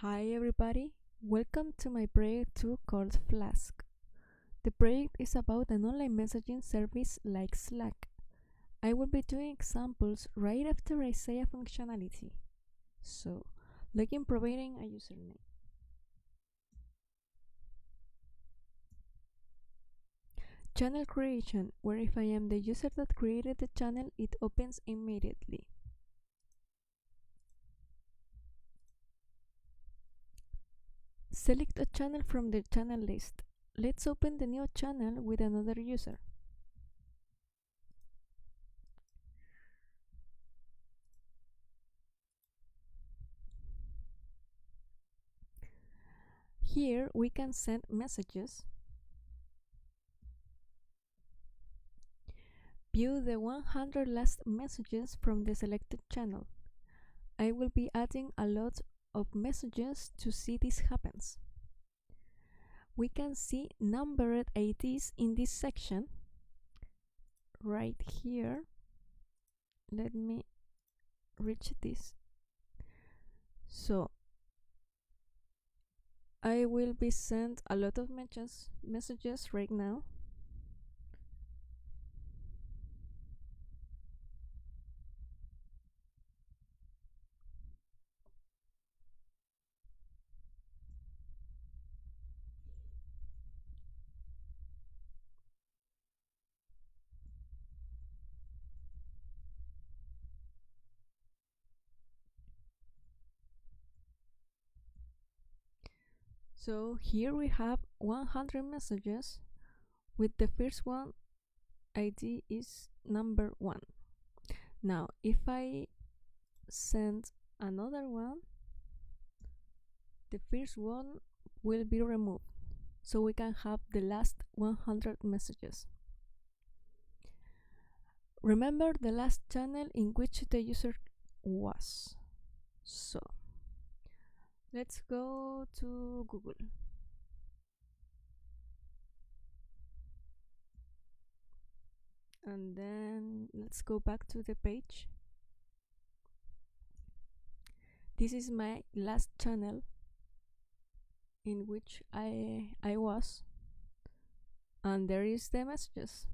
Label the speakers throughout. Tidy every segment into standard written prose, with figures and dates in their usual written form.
Speaker 1: Hi everybody, welcome to my project 2 called Flask. The project is about an online messaging service like Slack. I will be doing examples right after I say a functionality. So, login providing a username. Channel creation, where if I am the user that created the channel, it opens immediately. Select a channel from the channel list. Let's open the new channel with another user. Here we can send messages, view the 100 last messages from the selected channel. I will be adding a lot of messages to see this happens. We can see numbered IDs in this section right here. Let me reach this. So I will be sent a lot of messages right now. So here we have 100 messages with the first one ID is number 1. Now if I send another one, the first one will be removed, so we can have the last 100 messages. Remember the last channel in which the user was. So let's go to Google. And then let's go back to the page. This is my last channel in which I was, and there is the messages.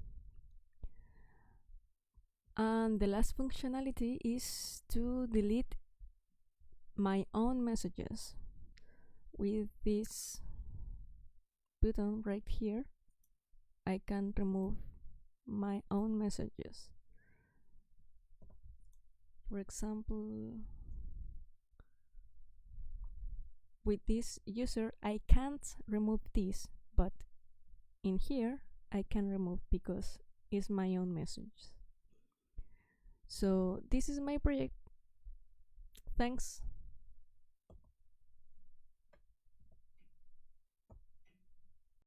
Speaker 1: And the last functionality is to delete my own messages. With this button right here, I can remove my own messages. For example, with this user I can't remove this, but in here I can remove because it's my own message. So this is my project. Thanks.